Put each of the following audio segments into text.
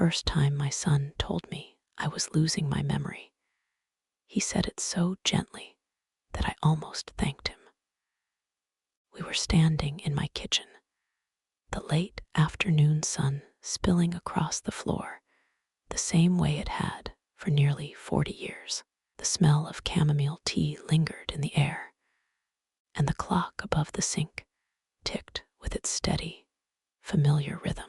first time my son told me I was losing my memory. He said it so gently that I almost thanked him. We were standing in my kitchen, the late afternoon sun spilling across the floor the same way it had for nearly 40 years. The smell of chamomile tea lingered in the air, and the clock above the sink ticked with its steady, familiar rhythm.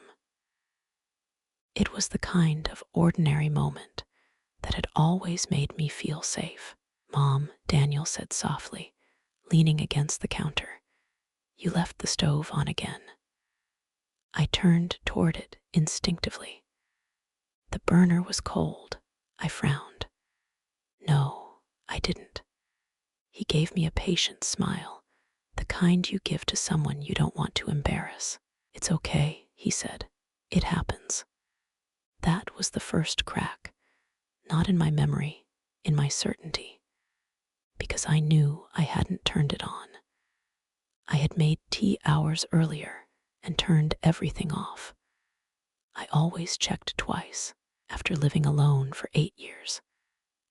It was the kind of ordinary moment that had always made me feel safe. "Mom," Daniel said softly, leaning against the counter, "you left the stove on again." I turned toward it instinctively. The burner was cold. I frowned. "No, I didn't." He gave me a patient smile, the kind you give to someone you don't want to embarrass. "It's okay," he said. "It happens." That was the first crack, not in my memory, in my certainty, because I knew I hadn't turned it on. I had made tea hours earlier and turned everything off. I always checked twice. After living alone for 8 years,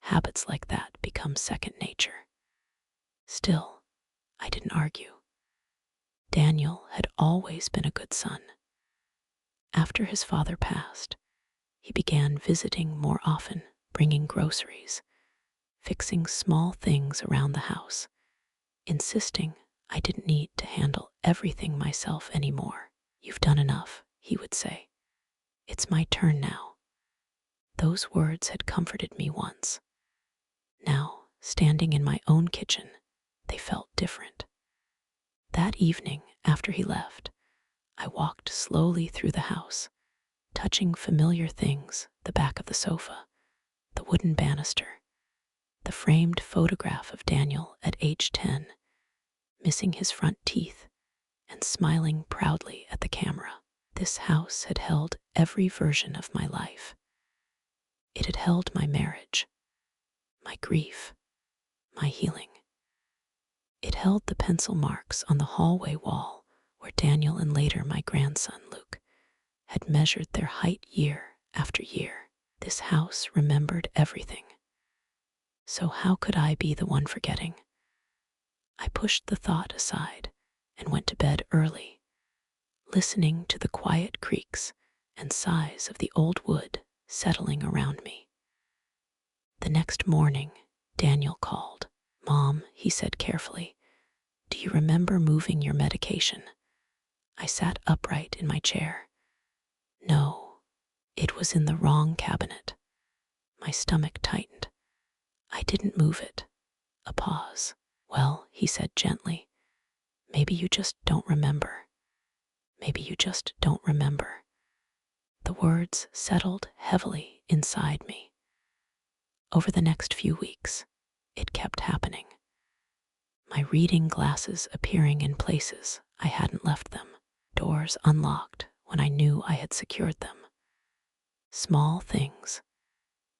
habits like that become second nature. Still, I didn't argue. Daniel had always been a good son. After his father passed, he began visiting more often, bringing groceries, fixing small things around the house, insisting I didn't need to handle everything myself anymore. "You've done enough," he would say. "It's my turn now." Those words had comforted me once. Now, standing in my own kitchen, they felt different. That evening, after he left, I walked slowly through the house, touching familiar things: the back of the sofa, the wooden banister, the framed photograph of Daniel at age 10, missing his front teeth and smiling proudly at the camera. This house had held every version of my life. It had held my marriage, my grief, my healing. It held the pencil marks on the hallway wall where Daniel and later my grandson, Luke, had measured their height year after year. This house remembered everything. So how could I be the one forgetting? I pushed the thought aside and went to bed early, listening to the quiet creaks and sighs of the old wood settling around me. The next morning, Daniel called. "Mom," he said carefully, "do you remember moving your medication?" I sat upright in my chair. No, it was in the wrong cabinet. My stomach tightened. I didn't move it. A pause. "Well," he said gently, "maybe you just don't remember. Maybe you just don't remember." The words settled heavily inside me. Over the next few weeks, it kept happening. My reading glasses appearing in places I hadn't left them, doors unlocked when I knew I had secured them. Small things,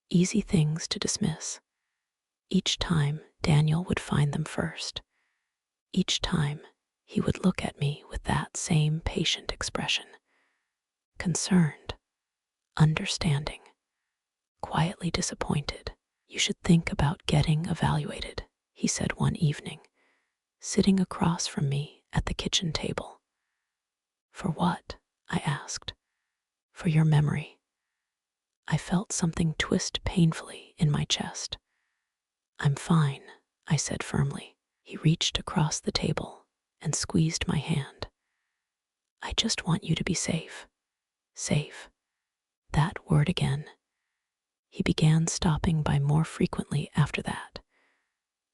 easy things to dismiss. Each time Daniel would find them first. Each time he would look at me with that same patient expression. Concerned, understanding, quietly disappointed. "You should think about getting evaluated," he said one evening, sitting across from me at the kitchen table. "For what?" I asked. "For your memory." I felt something twist painfully in my chest. "I'm fine," I said firmly. He reached across the table and squeezed my hand. "I just want you to be safe." Safe. That word again. He began stopping by more frequently after that.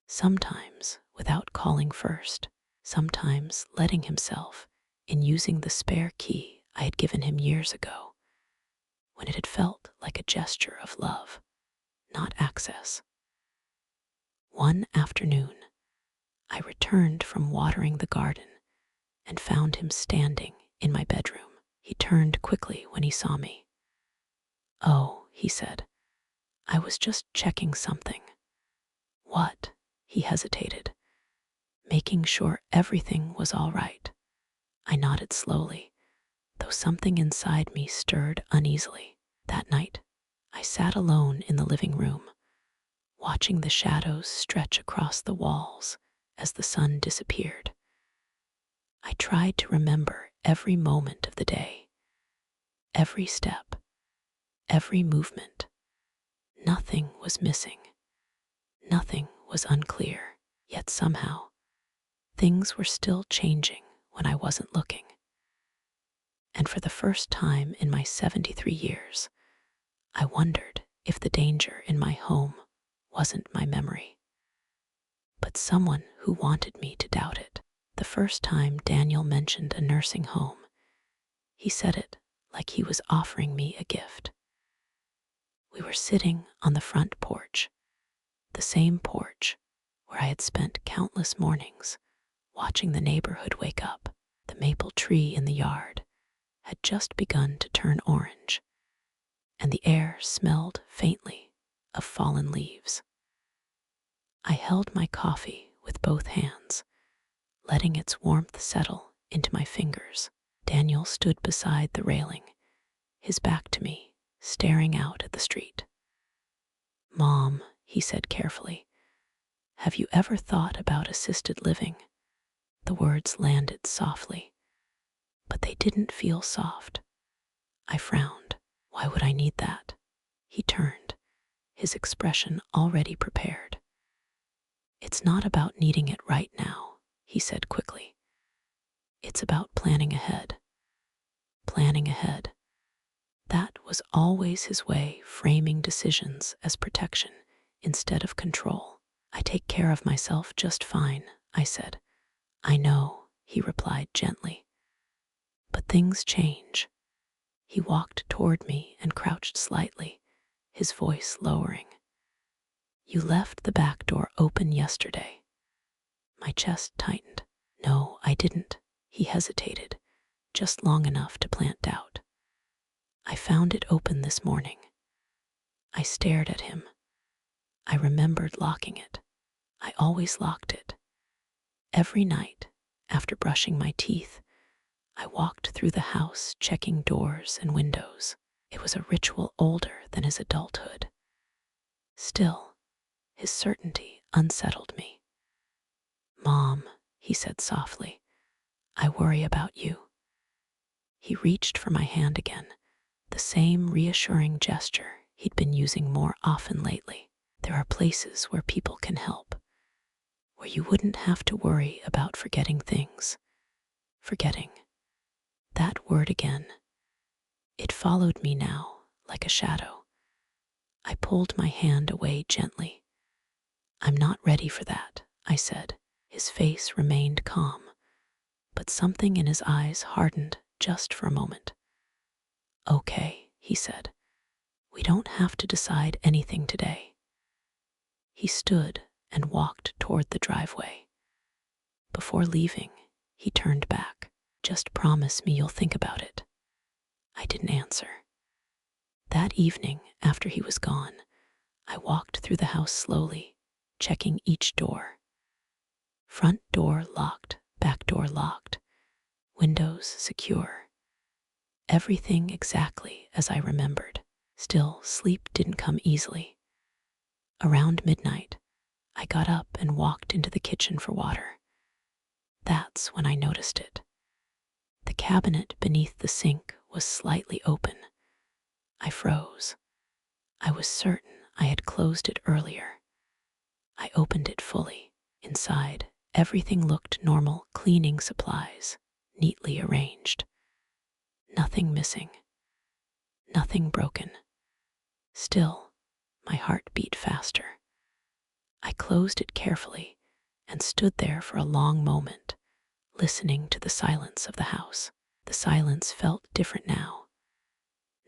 Sometimes without calling first, sometimes letting himself in using the spare key I had given him years ago, when it had felt like a gesture of love, not access. One afternoon, I returned from watering the garden and found him standing in my bedroom. He turned quickly when he saw me. "Oh," he said, "I was just checking something." "What?" He hesitated, making sure everything was all right. I nodded slowly, though something inside me stirred uneasily. That night, I sat alone in the living room, watching the shadows stretch across the walls as the sun disappeared. I tried to remember every moment of the day, every step, every movement. Nothing was missing. Nothing was unclear. Yet somehow, things were still changing when I wasn't looking. And for the first time in my 73 years, I wondered if the danger in my home wasn't my memory, but someone who wanted me to doubt it. The first time Daniel mentioned a nursing home, he said it like he was offering me a gift. We were sitting on the front porch, the same porch where I had spent countless mornings watching the neighborhood wake up. The maple tree in the yard had just begun to turn orange, and the air smelled faintly of fallen leaves. I held my coffee with both hands, letting its warmth settle into my fingers. Daniel stood beside the railing, his back to me, staring out at the street. "Mom," he said carefully, "have you ever thought about assisted living?" The words landed softly, but they didn't feel soft. I frowned. Why would I need that? He turned, his expression already prepared. "It's not about needing it right now," he said quickly. "It's about planning ahead." Planning ahead. That was always his way, framing decisions as protection instead of control. "I take care of myself just fine," I said. "I know," he replied gently. "But things change." He walked toward me and crouched slightly, his voice lowering. "You left the back door open yesterday." My chest tightened. "No, I didn't." He hesitated, just long enough to plant doubt. "I found it open this morning." I stared at him. I remembered locking it. I always locked it. Every night, after brushing my teeth, I walked through the house checking doors and windows. It was a ritual older than his adulthood. Still, his certainty unsettled me. "Mom," he said softly, "I worry about you." He reached for my hand again, the same reassuring gesture he'd been using more often lately. "There are places where people can help, where you wouldn't have to worry about forgetting things." Forgetting. That word again. It followed me now, like a shadow. I pulled my hand away gently. "I'm not ready for that," I said. His face remained calm, but something in his eyes hardened just for a moment. "Okay," he said. "We don't have to decide anything today." He stood and walked toward the driveway. Before leaving, he turned back. "Just promise me you'll think about it." I didn't answer. That evening, after he was gone, I walked through the house slowly, checking each door. Front door locked, back door locked, windows secure. Everything exactly as I remembered. Still, sleep didn't come easily. Around midnight, I got up and walked into the kitchen for water. That's when I noticed it. The cabinet beneath the sink was slightly open. I froze. I was certain I had closed it earlier. I opened it fully. Inside, everything looked normal: cleaning supplies, neatly arranged. Nothing missing. Nothing broken. Still, my heart beat faster. I closed it carefully and stood there for a long moment, listening to the silence of the house. The silence felt different now.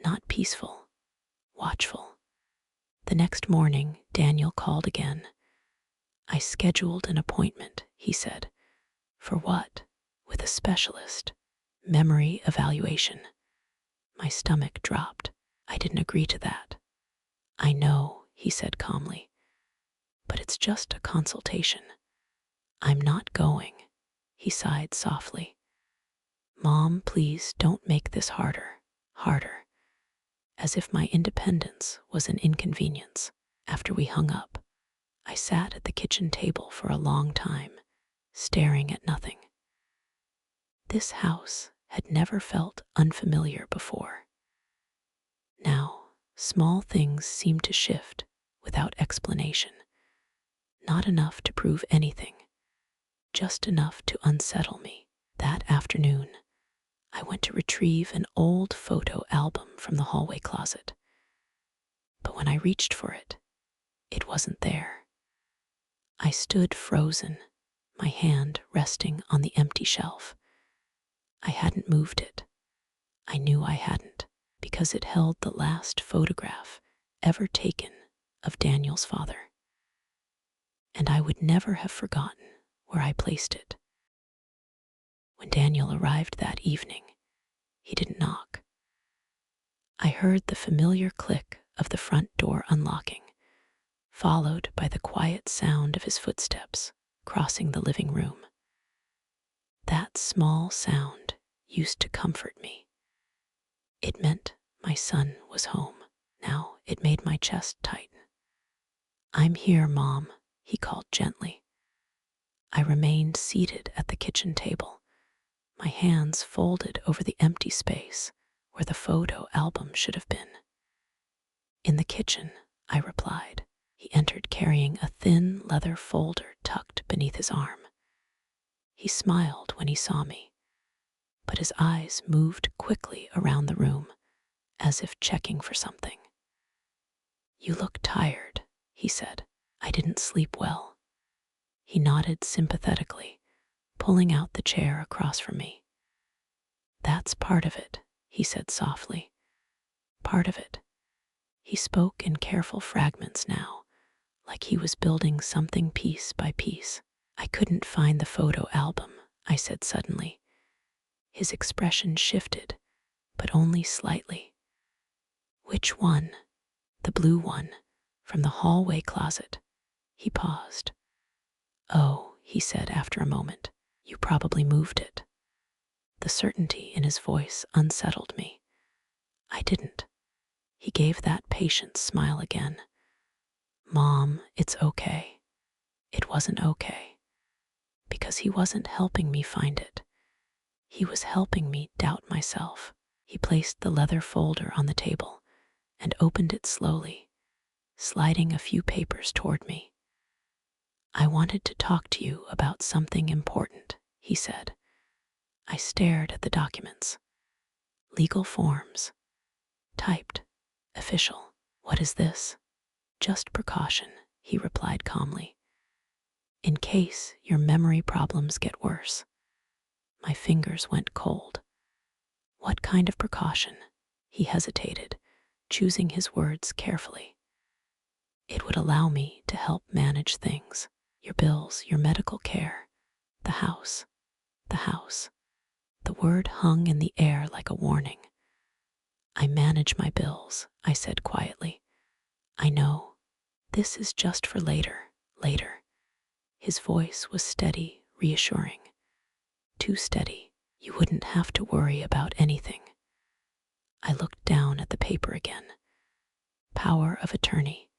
Not peaceful, watchful. The next morning, Daniel called again. "I scheduled an appointment," he said. "For what?" "With a specialist. Memory evaluation." My stomach dropped. I didn't agree to that. "I know," he said calmly, "but it's just a consultation." "I'm not going." He sighed softly. "Mom, please don't make this harder." Harder. as if my independence was an inconvenience. After we hung up, I sat at the kitchen table for a long time, staring at nothing. This house had never felt unfamiliar before. Now, small things seemed to shift without explanation, not enough to prove anything, just enough to unsettle me. That afternoon, I went to retrieve an old photo album from the hallway closet. But when I reached for it, it wasn't there. I stood frozen, my hand resting on the empty shelf. I hadn't moved it. I knew I hadn't, because it held the last photograph ever taken of Daniel's father. And I would never have forgotten where I placed it. When Daniel arrived that evening, he didn't knock. I heard the familiar click of the front door unlocking, followed by the quiet sound of his footsteps crossing the living room. That small sound used to comfort me. It meant my son was home. Now it made my chest tighten. "I'm here, Mom," he called gently. I remained seated at the kitchen table, my hands folded over the empty space where the photo album should have been. "In the kitchen," I replied. He entered carrying a thin leather folder tucked beneath his arm. He smiled when he saw me, but his eyes moved quickly around the room, as if checking for something. "You look tired," he said. "I didn't sleep well." He nodded sympathetically, pulling out the chair across from me. "That's part of it," he said softly. "Part of it." He spoke in careful fragments now, like he was building something piece by piece. "I couldn't find the photo album," I said suddenly. His expression shifted, but only slightly. "Which one?" "The blue one, from the hallway closet." He paused. "Oh," he said after a moment, "you probably moved it." The certainty in his voice unsettled me. "I didn't." He gave that patient smile again. "Mom, it's okay." It wasn't okay, because he wasn't helping me find it. He was helping me doubt myself. He placed the leather folder on the table and opened it slowly, sliding a few papers toward me. "I wanted to talk to you about something important," he said. I stared at the documents. Legal forms. Typed. Official. "What is this?" "Just precaution," he replied calmly. "In case your memory problems get worse." My fingers went cold. "What kind of precaution?" He hesitated, choosing his words carefully. "It would allow me to help manage things. Your bills, your medical care, the house, the house." The word hung in the air like a warning. "I manage my bills," I said quietly. "I know. This is just for later, later." His voice was steady, reassuring. Too steady. "You wouldn't have to worry about anything." I looked down at the paper again. Power of attorney.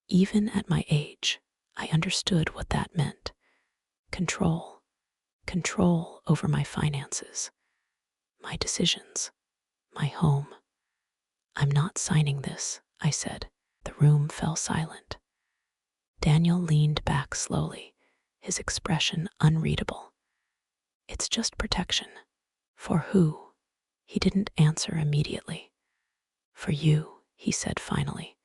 Even at my age, I understood what that meant. Control. Control over my finances, my decisions, my home. "I'm not signing this," I said. The room fell silent. Daniel leaned back slowly, his expression unreadable. "It's just protection." "For who?" He didn't answer immediately. "For you," he said finally.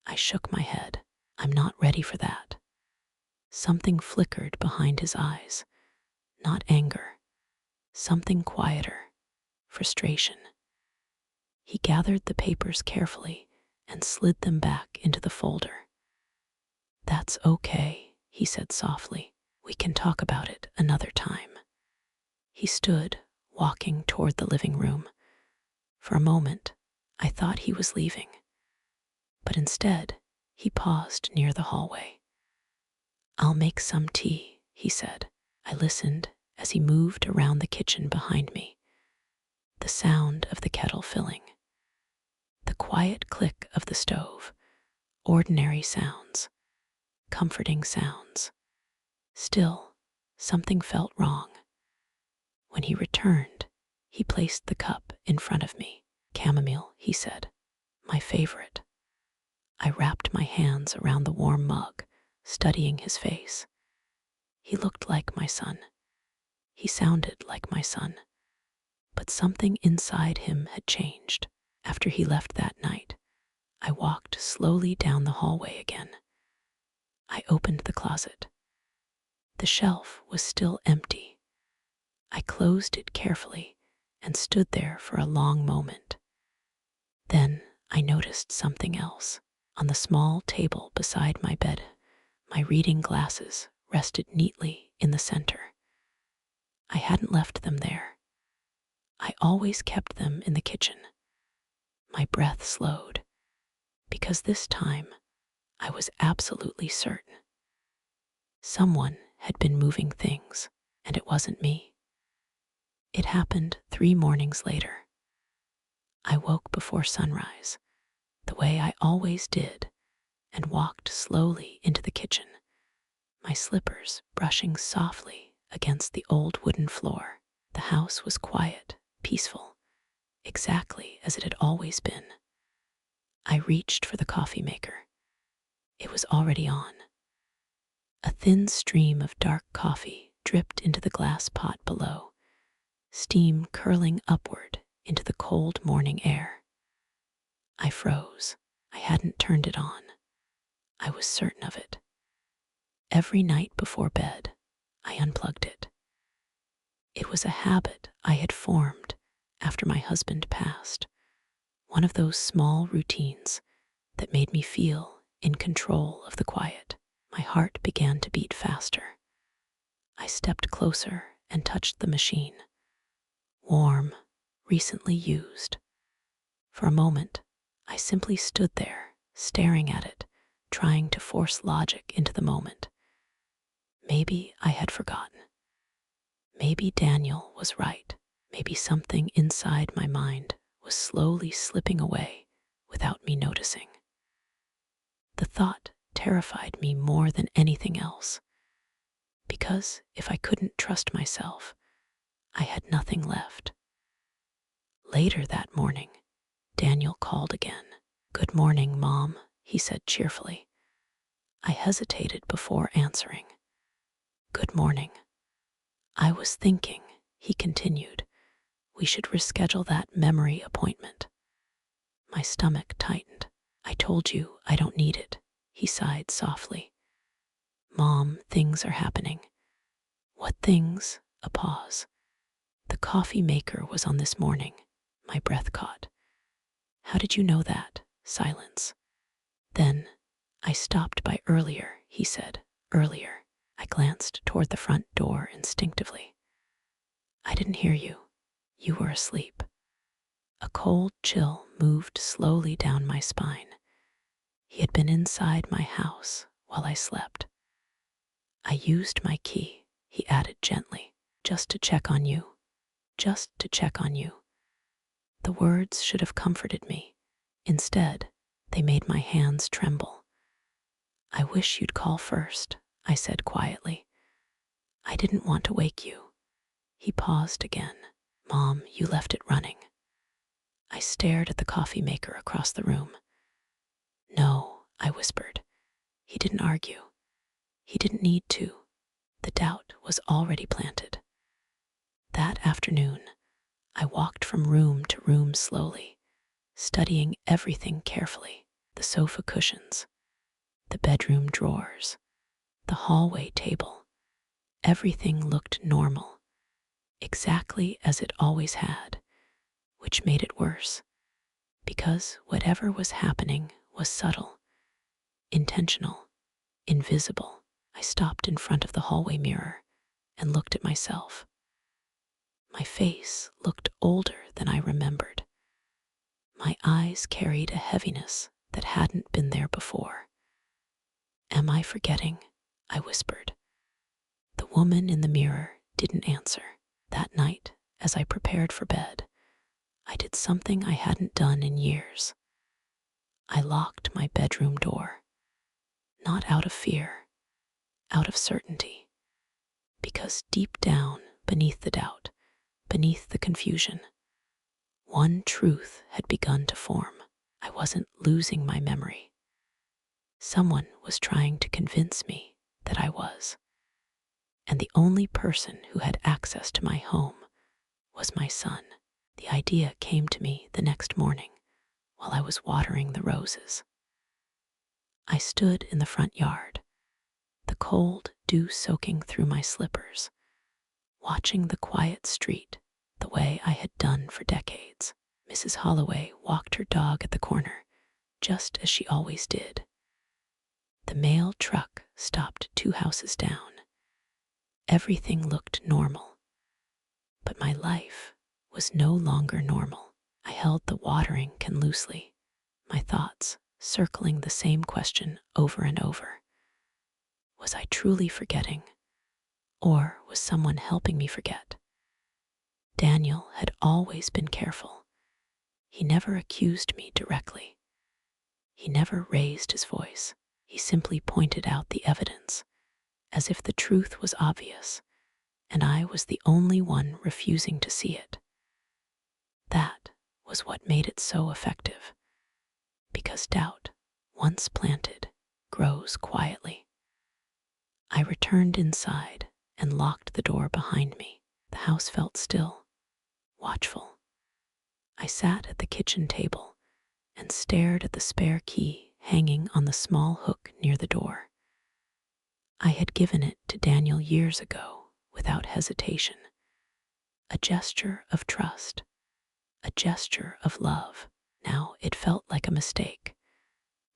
I shook my head. "I'm not ready for that." Something flickered behind his eyes. Not anger. Something quieter. Frustration. He gathered the papers carefully and slid them back into the folder. "That's okay," he said softly. "We can talk about it another time." He stood, walking toward the living room. For a moment, I thought he was leaving. But instead, he paused near the hallway. "I'll make some tea," he said. I listened as he moved around the kitchen behind me, the sound of the kettle filling, The quiet click of the stove, ordinary sounds, comforting sounds. Still, something felt wrong. When he returned, he placed the cup in front of me. Chamomile, he said, my favorite. I wrapped my hands around the warm mug, studying his face. He looked like my son. He sounded like my son. But something inside him had changed. After he left that night, I walked slowly down the hallway again. I opened the closet. The shelf was still empty. I closed it carefully and stood there for a long moment. Then I noticed something else. On the small table beside my bed, my reading glasses rested neatly in the center. I hadn't left them there. I always kept them in the kitchen. My breath slowed, because this time I was absolutely certain. Someone had been moving things, and it wasn't me. It happened 3 mornings later. I woke before sunrise, the way I always did, and walked slowly into the kitchen, my slippers brushing softly against the old wooden floor. The house was quiet, peaceful, exactly as it had always been. I reached for the coffee maker. It was already on. A thin stream of dark coffee dripped into the glass pot below, steam curling upward into the cold morning air. I froze. I hadn't turned it on. I was certain of it. Every night before bed, I unplugged it. It was a habit I had formed after my husband passed, one of those small routines that made me feel in control of the quiet. My heart began to beat faster. I stepped closer and touched the machine. Warm, recently used. For a moment, I simply stood there, staring at it, trying to force logic into the moment. Maybe I had forgotten. Maybe Daniel was right. Maybe something inside my mind was slowly slipping away without me noticing. The thought terrified me more than anything else, because if I couldn't trust myself, I had nothing left. Later that morning, Daniel called again. "Good morning, Mom," he said cheerfully. I hesitated before answering. "Good morning." "I was thinking," he continued, "we should reschedule that memory appointment." My stomach tightened. "I told you I don't need it," he sighed softly. "Mom, things are happening." "What things?" A pause. "The coffee maker was on this morning." My breath caught. "How did you know that?" Silence. Then, "I stopped by earlier," he said. "Earlier." I glanced toward the front door instinctively. "I didn't hear you. You were asleep." A cold chill moved slowly down my spine. He had been inside my house while I slept. "I used my key," he added gently, "just to check on you. Just to check on you." The words should have comforted me. Instead, they made my hands tremble. "I wish you'd call first," I said quietly. "I didn't want to wake you." He paused again. "Mom, you left it running." I stared at the coffee maker across the room. "No," I whispered. He didn't argue. He didn't need to. The doubt was already planted. That afternoon, I walked from room to room slowly, studying everything carefully. The sofa cushions, the bedroom drawers, the hallway table. Everything looked normal, exactly as it always had, which made it worse, because whatever was happening was subtle, intentional, invisible. I stopped in front of the hallway mirror and looked at myself. My face looked older than I remembered. My eyes carried a heaviness that hadn't been there before. "Am I forgetting?" I whispered. The woman in the mirror didn't answer. That night, as I prepared for bed, I did something I hadn't done in years. I locked my bedroom door, not out of fear, out of certainty, because deep down, beneath the doubt, beneath the confusion, one truth had begun to form. I wasn't losing my memory. Someone was trying to convince me that I was. And the only person who had access to my home was my son. The idea came to me the next morning while I was watering the roses. I stood in the front yard, the cold dew soaking through my slippers, watching the quiet street the way I had done for decades. Mrs. Holloway walked her dog at the corner, just as she always did. The mail truck stopped 2 houses down. Everything looked normal, but my life was no longer normal. I held the watering can loosely, my thoughts circling the same question over and over. Was I truly forgetting, or was someone helping me forget? Daniel had always been careful. He never accused me directly. He never raised his voice. He simply pointed out the evidence, as if the truth was obvious, and I was the only one refusing to see it. That was what made it so effective, because doubt, once planted, grows quietly. I returned inside and locked the door behind me. The house felt still, watchful. I sat at the kitchen table and stared at the spare key hanging on the small hook near the door. I had given it to Daniel years ago without hesitation. A gesture of trust, a gesture of love. Now it felt like a mistake.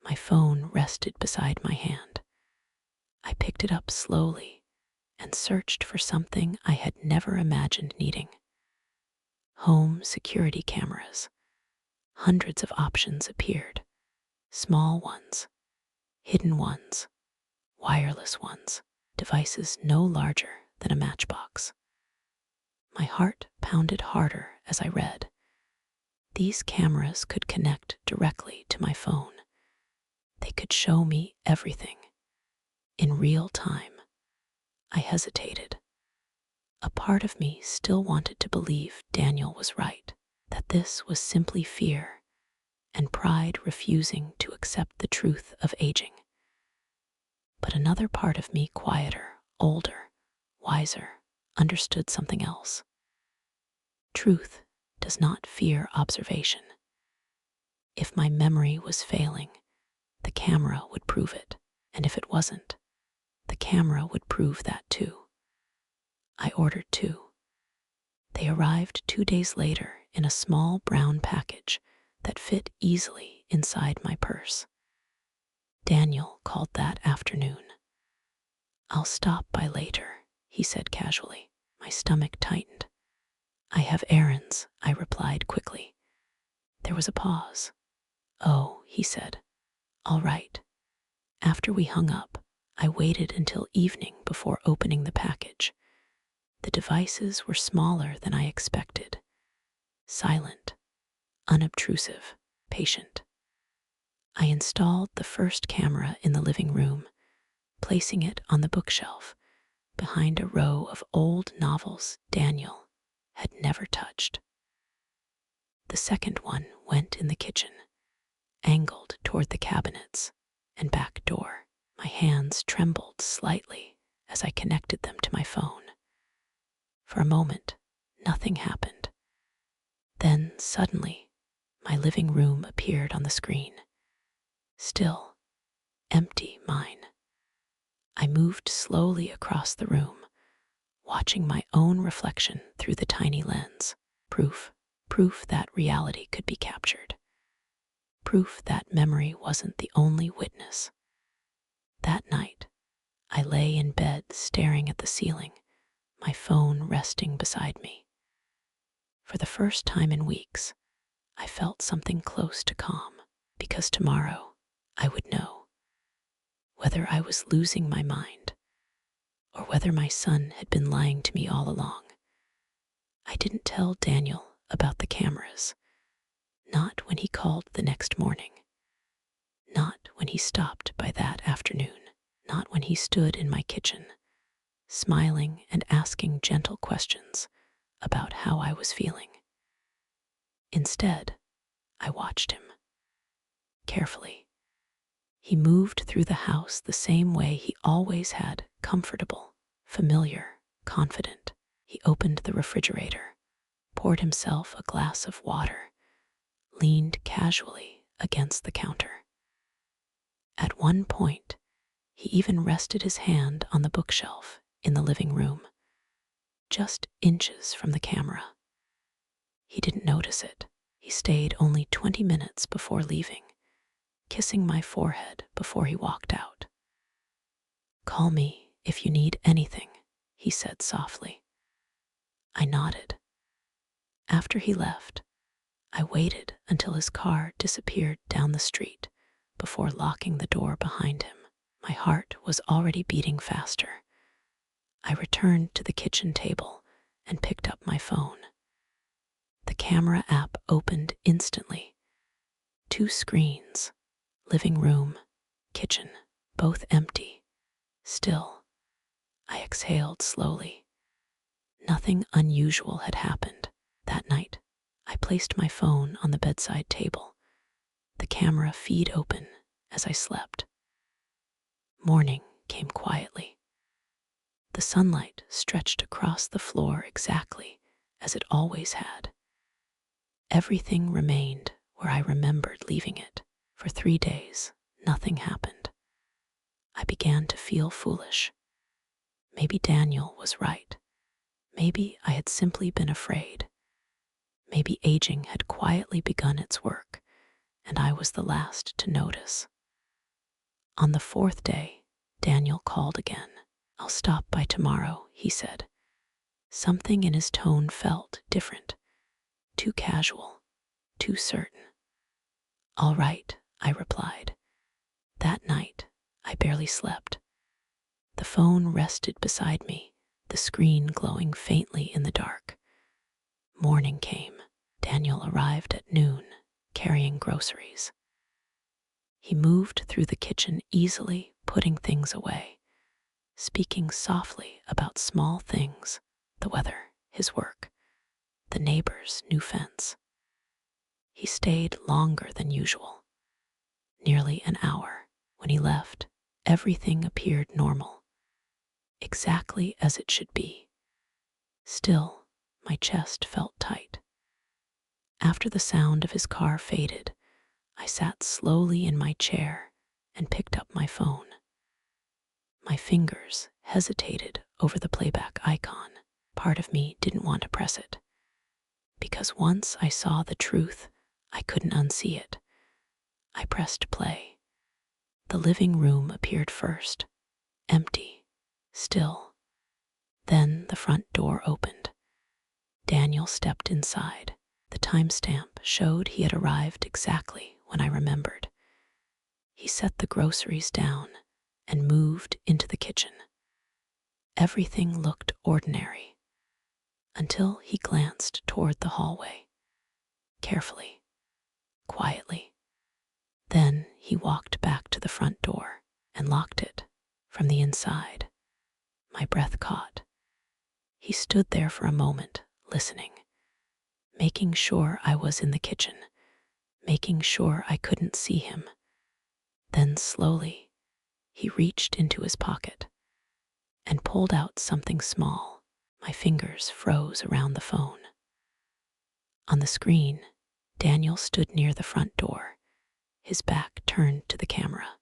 My phone rested beside my hand. I picked it up slowly and searched for something I had never imagined needing. Home security cameras. Hundreds of options appeared. Small ones, hidden ones, wireless ones, devices no larger than a matchbox. My heart pounded harder as I read. These cameras could connect directly to my phone. They could show me everything, in real time. I hesitated. A part of me still wanted to believe Daniel was right, that this was simply fear and pride refusing to accept the truth of aging. But another part of me, quieter, older, wiser, understood something else. Truth does not fear observation. If my memory was failing, the camera would prove it, and if it wasn't, the camera would prove that too. I ordered 2. They arrived 2 days later in a small brown package that fit easily inside my purse. Daniel called that afternoon. "I'll stop by later," he said casually. My stomach tightened. "I have errands," I replied quickly. There was a pause. "Oh," he said. "All right." After we hung up, I waited until evening before opening the package. The devices were smaller than I expected. Silent, unobtrusive, patient. I installed the first camera in the living room, placing it on the bookshelf behind a row of old novels Daniel had never touched. The second one went in the kitchen, angled toward the cabinets and back door. My hands trembled slightly as I connected them to my phone. For a moment, nothing happened. Then, suddenly, my living room appeared on the screen. Still, empty mine. I moved slowly across the room, watching my own reflection through the tiny lens. Proof that reality could be captured. Proof that memory wasn't the only witness. That night, I lay in bed staring at the ceiling, my phone resting beside me. For the first time in weeks, I felt something close to calm, because tomorrow I would know whether I was losing my mind or whether my son had been lying to me all along. I didn't tell Daniel about the cameras, not when he called the next morning. when he stopped by that afternoon, not when he stood in my kitchen, smiling and asking gentle questions about how I was feeling. Instead, I watched him carefully. He moved through the house the same way he always had, comfortable, familiar, confident. He opened the refrigerator, poured himself a glass of water, leaned casually against the counter. At one point, he even rested his hand on the bookshelf in the living room, just inches from the camera. He didn't notice it. He stayed only 20 minutes before leaving, kissing my forehead before he walked out. "Call me if you need anything," he said softly. I nodded. After he left, I waited until his car disappeared down the street before locking the door behind him. My heart was already beating faster. I returned to the kitchen table and picked up my phone. The camera app opened instantly. 2 screens, living room, kitchen, both empty. Still, I exhaled slowly. Nothing unusual had happened. That night, I placed my phone on the bedside table, the camera feed open as I slept. Morning came quietly. The sunlight stretched across the floor exactly as it always had. Everything remained where I remembered leaving it. For 3 days, nothing happened. I began to feel foolish. Maybe Daniel was right. Maybe I had simply been afraid. Maybe aging had quietly begun its work, and I was the last to notice. On the 4th day, Daniel called again. "I'll stop by tomorrow," he said. Something in his tone felt different, too casual, too certain. "All right," I replied. That night, I barely slept. The phone rested beside me, the screen glowing faintly in the dark. Morning came. Daniel arrived at noon, carrying groceries. He moved through the kitchen easily, putting things away, speaking softly about small things, the weather, his work, the neighbor's new fence. He stayed longer than usual, nearly an hour. When he left, everything appeared normal, exactly as it should be. Still, my chest felt tight. After the sound of his car faded, I sat slowly in my chair and picked up my phone. My fingers hesitated over the playback icon. Part of me didn't want to press it, because once I saw the truth, I couldn't unsee it. I pressed play. The living room appeared first, empty, still. Then the front door opened. Daniel stepped inside. The timestamp showed he had arrived exactly when I remembered. He set the groceries down and moved into the kitchen. Everything looked ordinary until he glanced toward the hallway, carefully, quietly. Then he walked back to the front door and locked it from the inside. My breath caught. He stood there for a moment, listening, making sure I was in the kitchen, making sure I couldn't see him. Then slowly, he reached into his pocket and pulled out something small. My fingers froze around the phone. On the screen, Daniel stood near the front door, his back turned to the camera.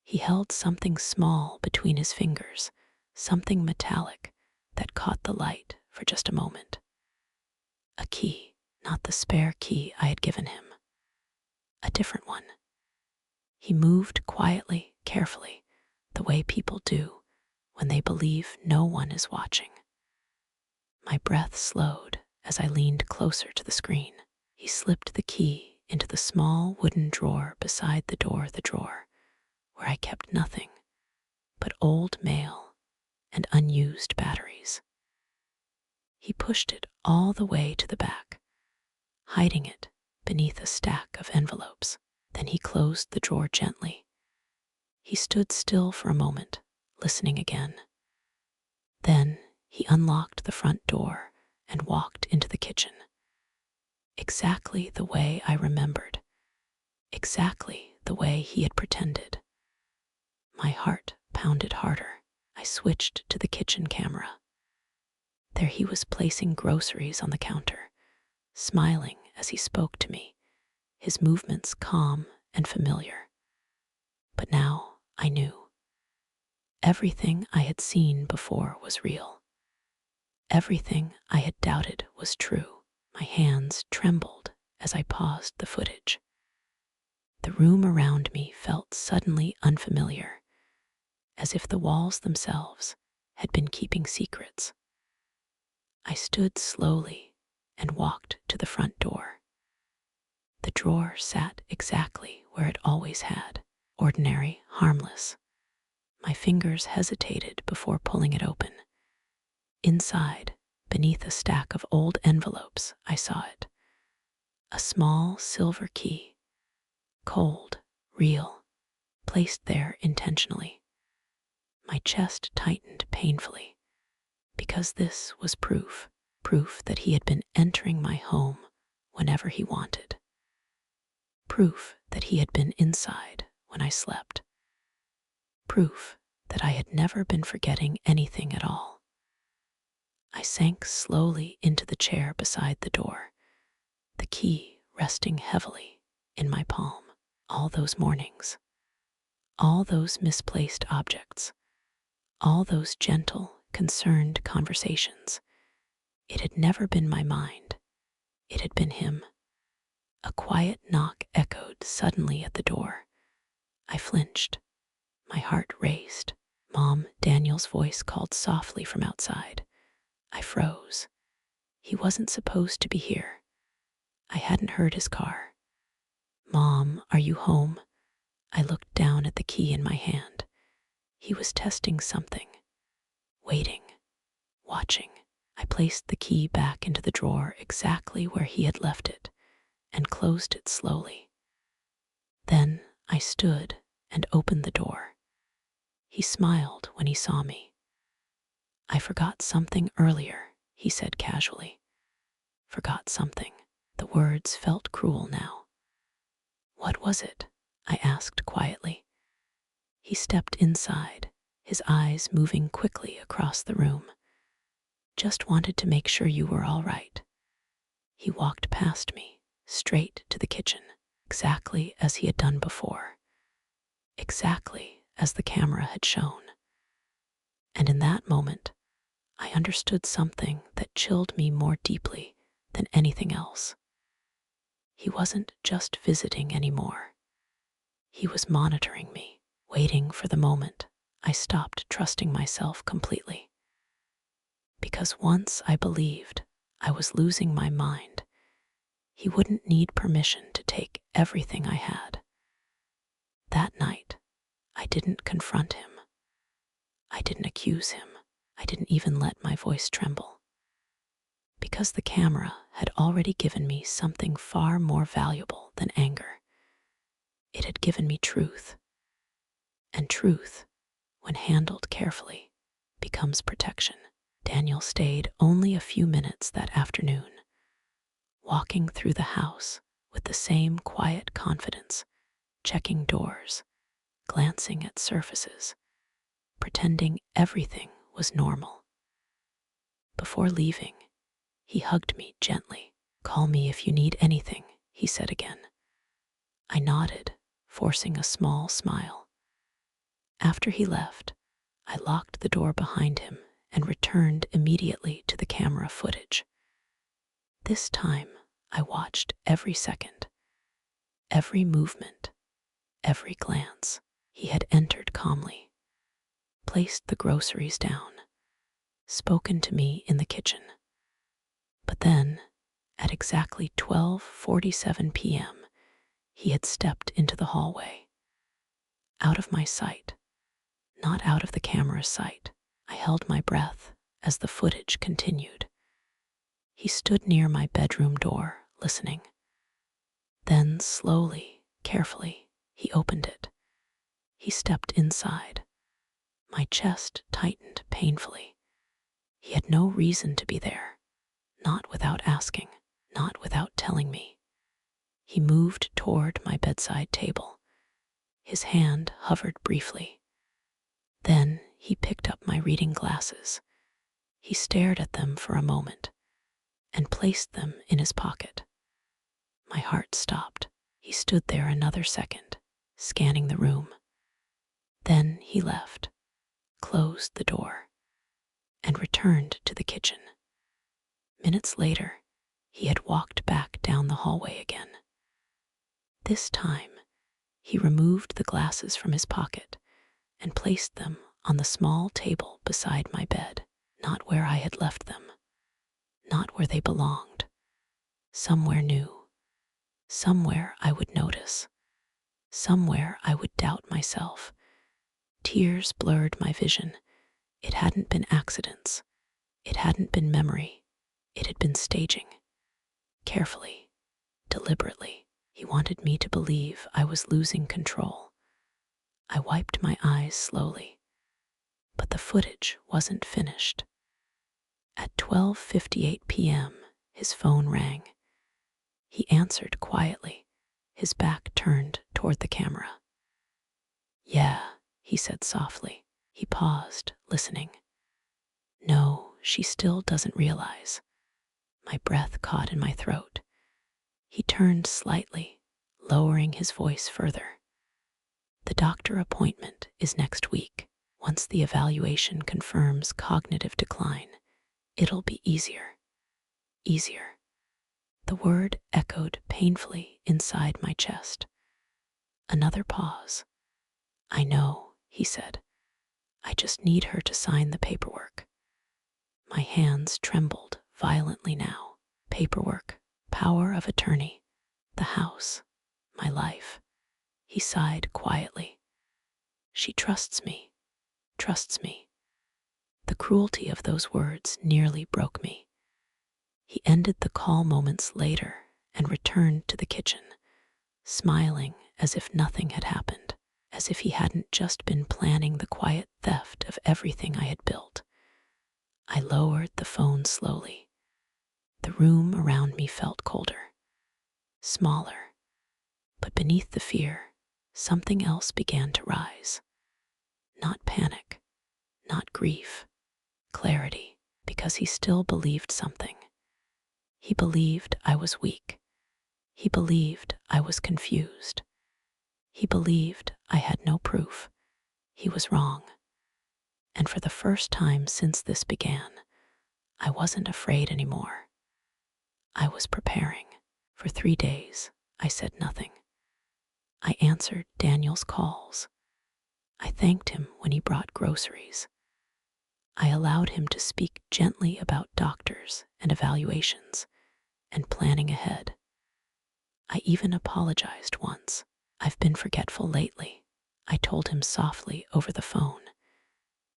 He held something small between his fingers, something metallic that caught the light for just a moment. A key, not the spare key I had given him. A different one. He moved quietly, carefully, the way people do when they believe no one is watching. My breath slowed as I leaned closer to the screen. He slipped the key into the small wooden drawer beside the drawer where I kept nothing but old mail and unused batteries. He pushed it all the way to the back, hiding it beneath a stack of envelopes. Then he closed the drawer gently. He stood still for a moment, listening again. Then he unlocked the front door and walked into the kitchen. Exactly the way I remembered. Exactly the way he had pretended. My heart pounded harder. I switched to the kitchen camera. There he was placing groceries on the counter, smiling as he spoke to me, his movements calm and familiar. But now I knew. Everything I had seen before was real. Everything I had doubted was true. My hands trembled as I paused the footage. The room around me felt suddenly unfamiliar, as if the walls themselves had been keeping secrets. I stood slowly and walked to the front door. The drawer sat exactly where it always had, ordinary, harmless. My fingers hesitated before pulling it open. Inside, beneath a stack of old envelopes, I saw it. A small silver key, cold, real, placed there intentionally. My chest tightened painfully, because this was proof that he had been entering my home whenever he wanted. Proof that he had been inside when I slept. Proof that I had never been forgetting anything at all. I sank slowly into the chair beside the door, the key resting heavily in my palm. All those mornings, all those misplaced objects, all those gentle, concerned conversations. It had never been my mind. It had been him. A quiet knock echoed suddenly at the door. I flinched. My heart raced. Mom, Daniel's voice called softly from outside. I froze. He wasn't supposed to be here. I hadn't heard his car. Mom, are you home? I looked down at the key in my hand. He was testing something. Waiting. Watching. I placed the key back into the drawer exactly where he had left it and closed it slowly. Then I stood and opened the door. He smiled when he saw me. I forgot something earlier, he said casually. Forgot something. The words felt cruel now. What was it? I asked quietly. He stepped inside, his eyes moving quickly across the room. Just wanted to make sure you were all right. He walked past me, straight to the kitchen, exactly as he had done before. Exactly as the camera had shown. And in that moment, I understood something that chilled me more deeply than anything else. He wasn't just visiting anymore. He was monitoring me, waiting for the moment I stopped trusting myself completely. Because once I believed I was losing my mind, he wouldn't need permission to take everything I had. That night, I didn't confront him. I didn't accuse him. I didn't even let my voice tremble. Because the camera had already given me something far more valuable than anger. It had given me truth. And truth, when handled carefully, becomes protection. Daniel stayed only a few minutes that afternoon, walking through the house with the same quiet confidence, checking doors, glancing at surfaces, pretending everything was normal. Before leaving, he hugged me gently. Call me if you need anything, he said again. I nodded, forcing a small smile. After he left, I locked the door behind him and returned immediately to the camera footage. This time, I watched every second, every movement, every glance. He had entered calmly, placed the groceries down, spoken to me in the kitchen. But then, at exactly 12:47 p.m., he had stepped into the hallway. Out of my sight, not out of the camera's sight. I held my breath as the footage continued. He stood near my bedroom door, listening. Then, slowly, Carefully, he opened it. He stepped inside. My chest tightened painfully. He had no reason to be there, not without asking, not without telling me. He moved toward my bedside table. His hand hovered briefly. Then he picked up my reading glasses. He stared at them for a moment and placed them in his pocket. My heart stopped. He stood there another second, scanning the room. Then he left, closed the door, and returned to the kitchen. Minutes later, he had walked back down the hallway again. This time, he removed the glasses from his pocket and placed them on the small table beside my bed, not where I had left them, not where they belonged, somewhere new, somewhere I would notice, somewhere I would doubt myself. Tears blurred my vision. It hadn't been accidents. It hadn't been memory. It had been staging. Carefully, deliberately, he wanted me to believe I was losing control. I wiped my eyes slowly, but the footage wasn't finished. At 12:58 p.m., his phone rang. He answered quietly, his back turned toward the camera. "Yeah," he said softly. He paused, listening. "No, she still doesn't realize." My breath caught in my throat. He turned slightly, lowering his voice further. "The doctor appointment is next week. Once the evaluation confirms cognitive decline, it'll be easier." Easier. The word echoed painfully inside my chest. Another pause. "I know," he said. "I just need her to sign the paperwork." My hands trembled violently now. Paperwork, power of attorney, the house, my life. He sighed quietly. "She trusts me, trusts me." The cruelty of those words nearly broke me. He ended the call moments later and returned to the kitchen, smiling as if nothing had happened, as if he hadn't just been planning the quiet theft of everything I had built. I lowered the phone slowly. The room around me felt colder, smaller, but beneath the fear, something else began to rise. Not panic, not grief, clarity, because he still believed something. He believed I was weak. He believed I was confused. He believed I had no proof. He was wrong. And for the first time since this began, I wasn't afraid anymore. I was preparing. For 3 days, I said nothing. I answered Daniel's calls. I thanked him when he brought groceries. I allowed him to speak gently about doctors and evaluations and planning ahead. I even apologized once. "I've been forgetful lately," I told him softly over the phone.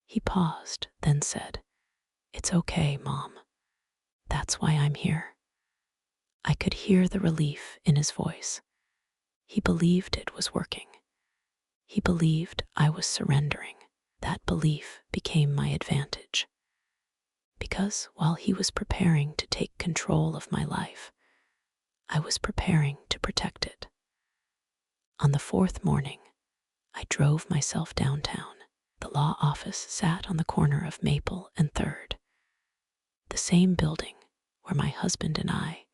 He paused, then said, "It's okay, Mom. That's why I'm here." I could hear the relief in his voice. He believed it was working. He believed I was surrendering. That belief became my advantage. Because while he was preparing to take control of my life, I was preparing to protect it. On the 4th morning, I drove myself downtown. The law office sat on the corner of Maple and 3rd, the same building where my husband and I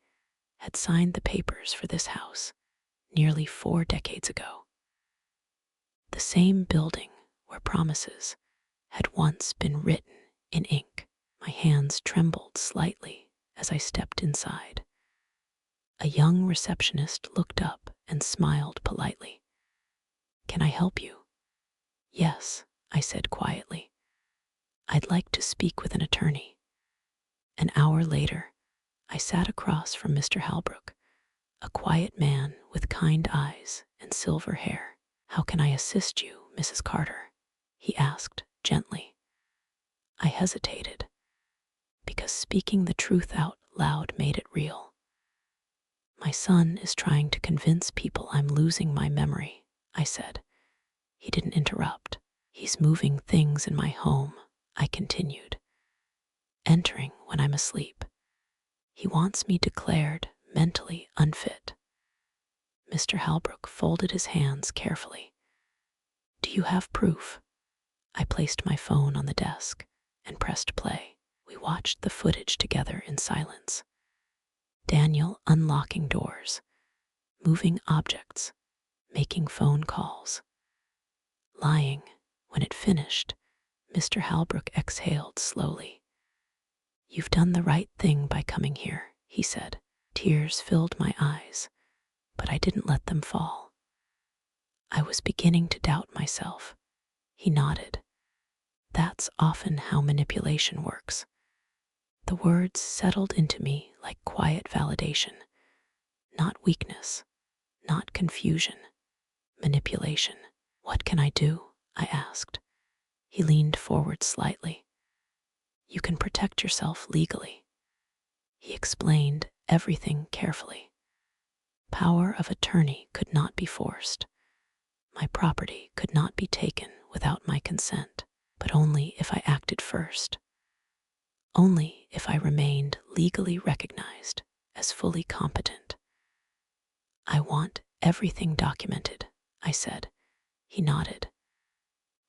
had signed the papers for this house nearly 4 decades ago. The same building where promises had once been written in ink. My hands trembled slightly as I stepped inside. A young receptionist looked up and smiled politely. "Can I help you?" "Yes," I said quietly. "I'd like to speak with an attorney." An hour later, I sat across from Mr. Halbrook, a quiet man with kind eyes and silver hair. "How can I assist you, Mrs. Carter?" he asked gently. I hesitated, because speaking the truth out loud made it real. My son is trying to convince people I'm losing my memory, I said. He didn't interrupt. He's moving things in my home, I continued, entering when I'm asleep. He wants me declared mentally unfit. Mr. Halbrook folded his hands carefully. Do you have proof? I placed my phone on the desk and pressed play. We watched the footage together in silence. Daniel unlocking doors, moving objects, making phone calls. Lying. When it finished, Mr. Halbrook exhaled slowly. You've done the right thing by coming here, he said. Tears filled my eyes, but I didn't let them fall. I was beginning to doubt myself. He nodded. That's often how manipulation works. The words settled into me like quiet validation. Not weakness, not confusion, manipulation. What can I do? I asked. He leaned forward slightly. You can protect yourself legally. He explained everything carefully. Power of attorney could not be forced. My property could not be taken without my consent, but only if I acted first. Only if I remained legally recognized as fully competent. I want everything documented, I said. He nodded.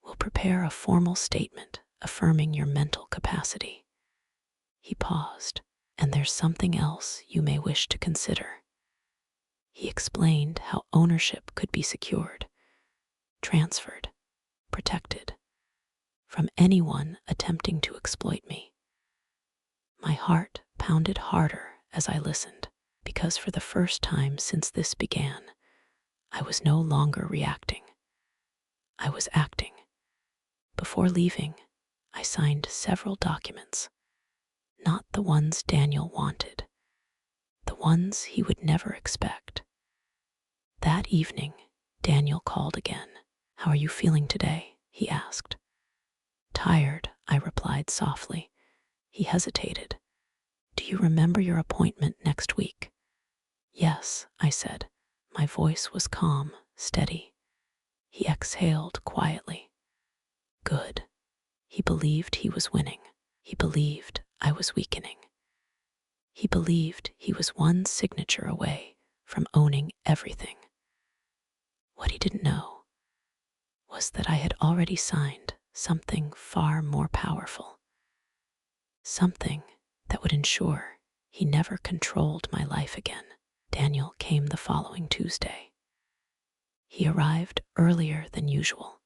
We'll prepare a formal statement affirming your mental capacity. He paused. And there's something else you may wish to consider. He explained how ownership could be secured, transferred, protected from anyone attempting to exploit me. My heart pounded harder as I listened, because for the first time since this began, I was no longer reacting. I was acting. Before leaving, I signed several documents, not the ones Daniel wanted, the ones he would never expect. That evening, Daniel called again. How are you feeling today? He asked. Tired, I replied softly. He hesitated. Do you remember your appointment next week? Yes, I said. My voice was calm, steady. He exhaled quietly. Good. He believed he was winning. He believed I was weakening. He believed he was one signature away from owning everything. What he didn't know was that I had already signed something far more powerful. Something that would ensure he never controlled my life again. Daniel came the following Tuesday. He arrived earlier than usual,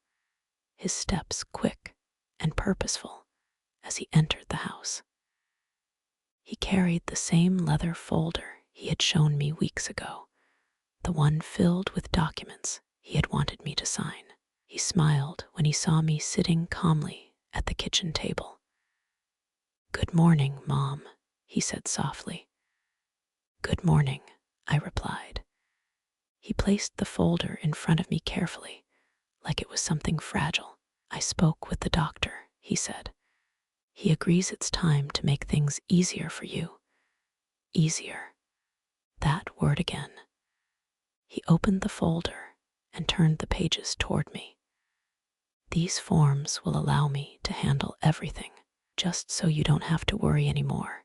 his steps quick and purposeful as he entered the house. He carried the same leather folder he had shown me weeks ago, the one filled with documents he had wanted me to sign. He smiled when he saw me sitting calmly at the kitchen table. Good morning, Mom, he said softly. Good morning, I replied. He placed the folder in front of me carefully, like it was something fragile. I spoke with the doctor, he said. He agrees it's time to make things easier for you. Easier. That word again. He opened the folder and turned the pages toward me. These forms will allow me to handle everything, just so you don't have to worry anymore.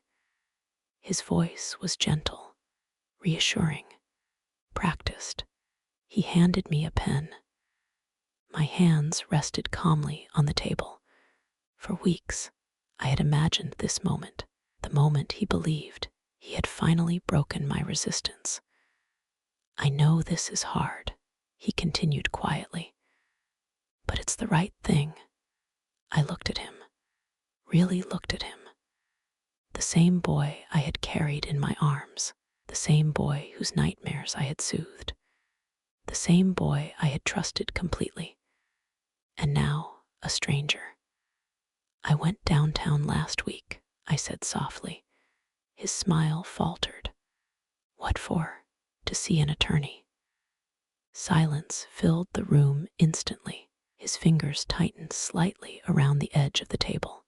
His voice was gentle, reassuring, practiced. He handed me a pen. My hands rested calmly on the table. For weeks, I had imagined this moment, the moment he believed he had finally broken my resistance. I know this is hard, he continued quietly, but it's the right thing. I looked at him, really looked at him. The same boy I had carried in my arms, the same boy whose nightmares I had soothed, the same boy I had trusted completely, and now a stranger. I went downtown last week, I said softly. His smile faltered. What for? To see an attorney. Silence filled the room instantly. His fingers tightened slightly around the edge of the table.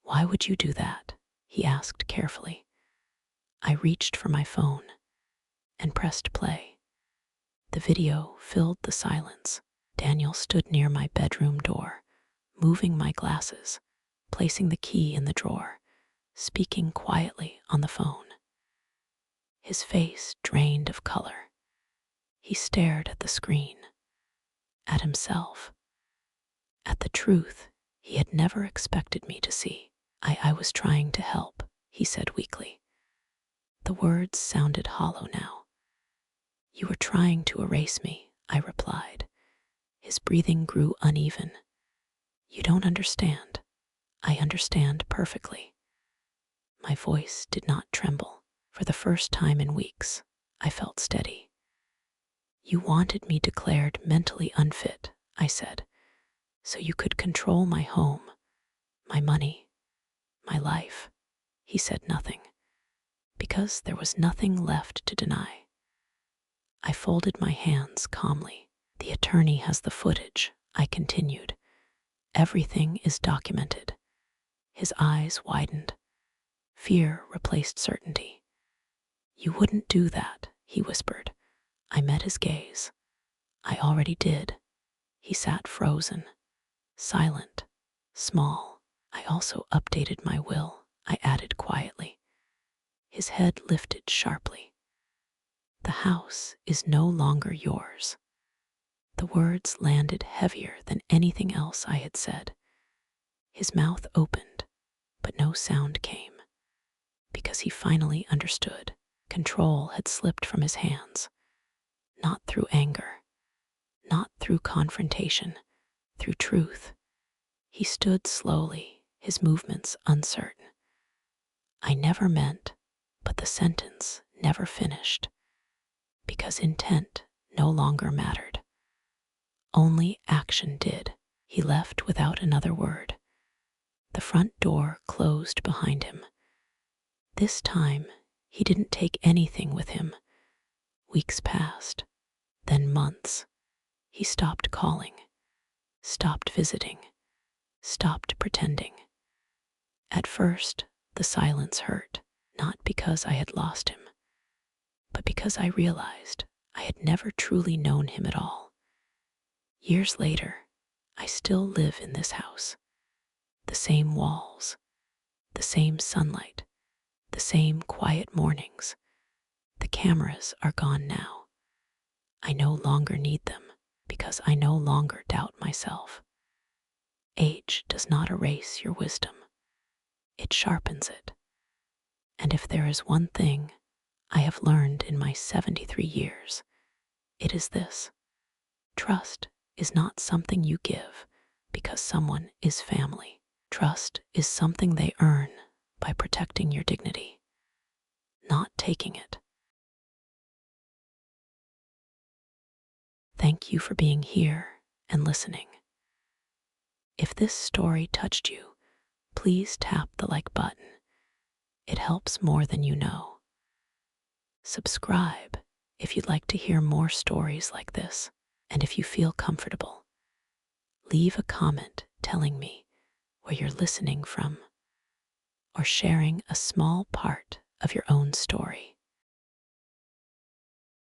Why would you do that? He asked carefully. I reached for my phone. and pressed play. The video filled the silence. Daniel stood near my bedroom door, moving my glasses, placing the key in the drawer, speaking quietly on the phone. His face drained of color. He stared at the screen, at himself, at the truth he had never expected me to see. I was trying to help, he said weakly. The words sounded hollow now. You were trying to erase me, I replied. His breathing grew uneven. You don't understand. I understand perfectly. My voice did not tremble. For the first time in weeks, I felt steady. You wanted me declared mentally unfit, I said, so you could control my home, my money, my life. He said nothing, because there was nothing left to deny. I folded my hands calmly. The attorney has the footage, I continued. Everything is documented. His eyes widened. Fear replaced certainty. You wouldn't do that, he whispered. I met his gaze. I already did. He sat frozen, silent, small. I also updated my will, I added quietly. His head lifted sharply. The house is no longer yours. The words landed heavier than anything else I had said. His mouth opened, but no sound came, because he finally understood. Control had slipped from his hands, not through anger, not through confrontation, through truth. He stood slowly, his movements uncertain. I never meant, but the sentence never finished, because intent no longer mattered. Only action did. He left without another word. The front door closed behind him. This time, he didn't take anything with him. Weeks passed, then months. He stopped calling, stopped visiting, stopped pretending. At first, the silence hurt, not because I had lost him, but because I realized I had never truly known him at all. Years later, I still live in this house. The same walls, the same sunlight, the same quiet mornings. The cameras are gone now. I no longer need them because I no longer doubt myself. Age does not erase your wisdom. It sharpens it. And if there is one thing I have learned in my 73 years, it is this. Trust is not something you give because someone is family. Trust is something they earn by protecting your dignity, not taking it. Thank you for being here and listening. If this story touched you, please tap the like button. It helps more than you know. Subscribe if you'd like to hear more stories like this. And if you feel comfortable, leave a comment telling me where you're listening from or sharing a small part of your own story.